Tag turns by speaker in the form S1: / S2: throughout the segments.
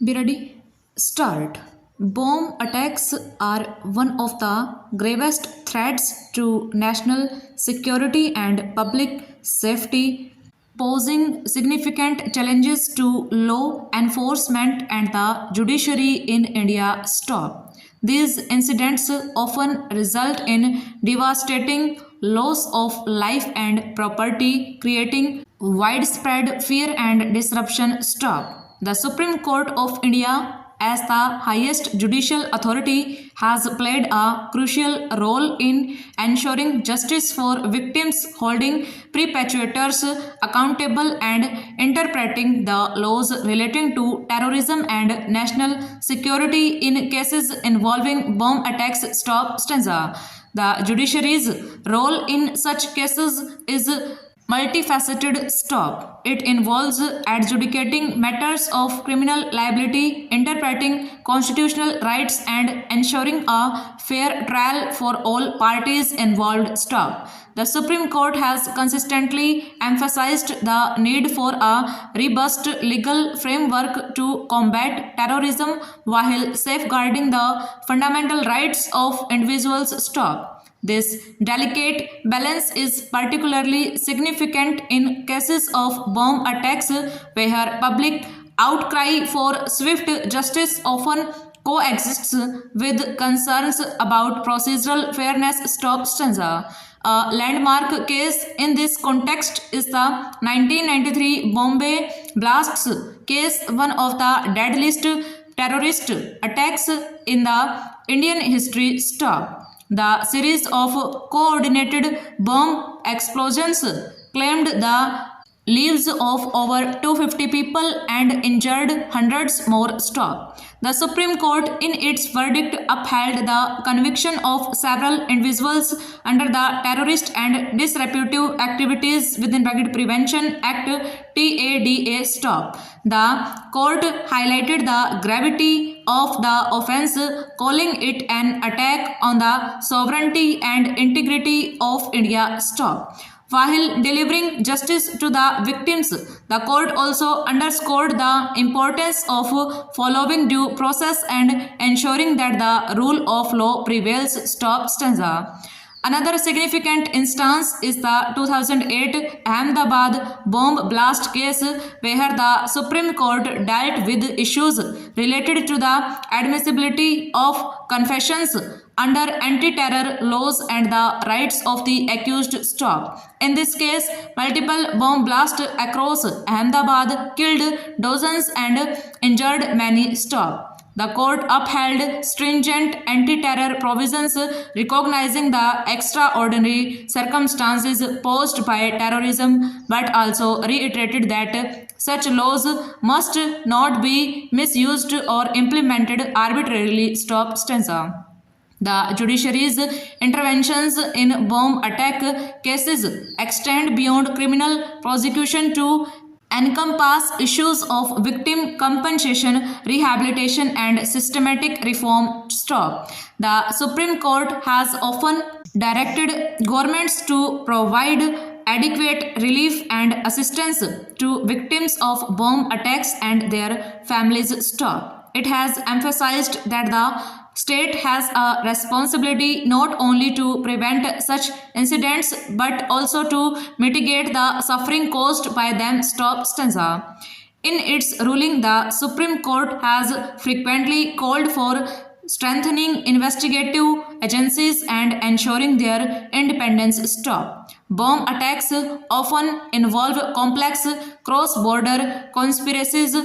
S1: Be ready? Start. Bomb attacks are one of the gravest threats to national security and public safety, posing significant challenges to law enforcement and the judiciary in India. Stop. These incidents often result in devastating loss of life and property, creating widespread fear and disruption. Stop. The Supreme Court of India, as the highest judicial authority, has played a crucial role in ensuring justice for victims, holding perpetrators accountable, and interpreting the laws relating to terrorism and national security in cases involving bomb attacks. Stop stanza. The judiciary's role in such cases is multifaceted. Stop. It involves adjudicating matters of criminal liability, interpreting constitutional rights, and ensuring a fair trial for all parties involved. Stop. The Supreme Court has consistently emphasized the need for a robust legal framework to combat terrorism while safeguarding the fundamental rights of individuals. Stop. This delicate balance is particularly significant in cases of bomb attacks where public outcry for swift justice often coexists with concerns about procedural fairness. Stop stanza. A landmark case in this context is the 1993 Bombay blasts case, one of the deadliest terrorist attacks in the Indian history. Stop. The series of coordinated bomb explosions claimed the lives of over 250 people and injured hundreds more. Stop. The Supreme Court, in its verdict, upheld the conviction of several individuals under the Terrorist and Disruptive Activities within Bracket Prevention Act TADA. Stop. The court highlighted the gravity of the offense, calling it an attack on the sovereignty and integrity of India. Stop. While delivering justice to the victims, the court also underscored the importance of following due process and ensuring that the rule of law prevails. Stop stanza. Another significant instance is the 2008 Ahmedabad bomb blast case, where the Supreme Court dealt with issues related to the admissibility of confessions under anti-terror laws and the rights of the accused. Stop. In this case, multiple bomb blasts across Ahmedabad killed dozens and injured many. Stop. The court upheld stringent anti-terror provisions, recognizing the extraordinary circumstances posed by terrorism, but also reiterated that such laws must not be misused or implemented arbitrarily. Stop stanza. The judiciary's interventions in bomb attack cases extend beyond criminal prosecution to encompass issues of victim compensation, rehabilitation, and systematic reform. Stop. The Supreme Court has often directed governments to provide adequate relief and assistance to victims of bomb attacks and their families. Stop. It has emphasized that the state has a responsibility not only to prevent such incidents but also to mitigate the suffering caused by them. Stop stanza. In its ruling, the Supreme Court has frequently called for strengthening investigative agencies and ensuring their independence. Stop. Bomb attacks often involve complex cross-border conspiracies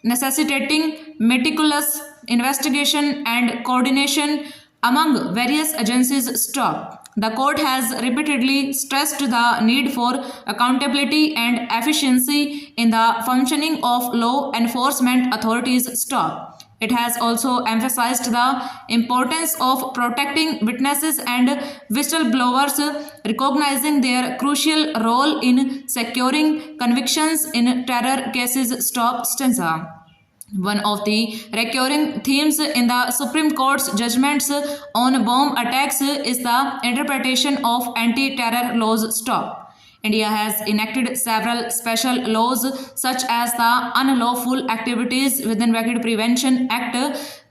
S1: necessitating meticulous investigation and coordination among various agencies. Stop. The court has repeatedly stressed the need for accountability and efficiency in the functioning of law enforcement authorities. Stop. It has also emphasized the importance of protecting witnesses and whistleblowers, recognizing their crucial role in securing convictions in terror cases. Stop stanza. One of the recurring themes in the Supreme Court's judgments on bomb attacks is the interpretation of anti-terror laws. Stop. India has enacted several special laws such as the Unlawful Activities Within Bracket Prevention Act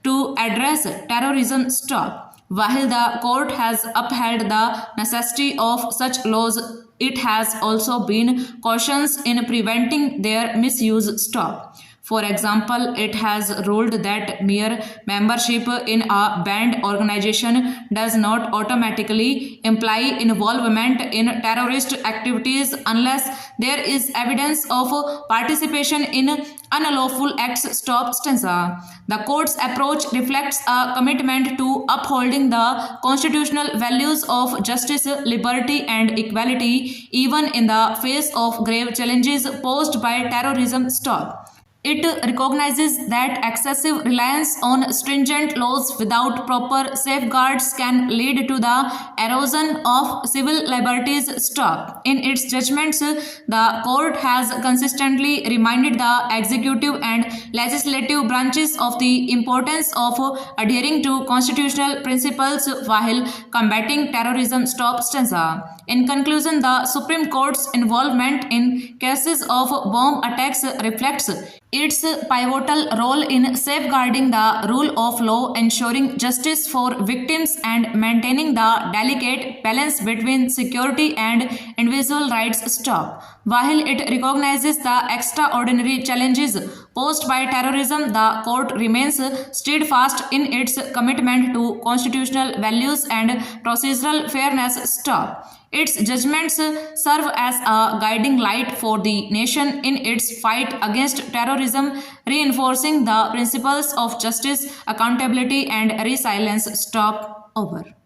S1: to address terrorism stop. While the court has upheld the necessity of such laws, it has also been cautious in preventing their misuse stop. For example, it has ruled that mere membership in a banned organization does not automatically imply involvement in terrorist activities unless there is evidence of participation in unlawful acts. Stop stanza. The court's approach reflects a commitment to upholding the constitutional values of justice, liberty, and equality, even in the face of grave challenges posed by terrorism. Stop. It recognizes that excessive reliance on stringent laws without proper safeguards can lead to the erosion of civil liberties. Stop. In its judgments, the court has consistently reminded the executive and legislative branches of the importance of adhering to constitutional principles while combating terrorism. Stop stanza. In conclusion, the Supreme Court's involvement in cases of bomb attacks reflects its pivotal role in safeguarding the rule of law, ensuring justice for victims, and maintaining the delicate balance between security and individual rights. Stop. While it recognizes the extraordinary challenges posed by terrorism, the court remains steadfast in its commitment to constitutional values and procedural fairness. Stop. Its judgments serve as a guiding light for the nation in its fight against terrorism, reinforcing the principles of justice, accountability, and resilience. Stop. Over.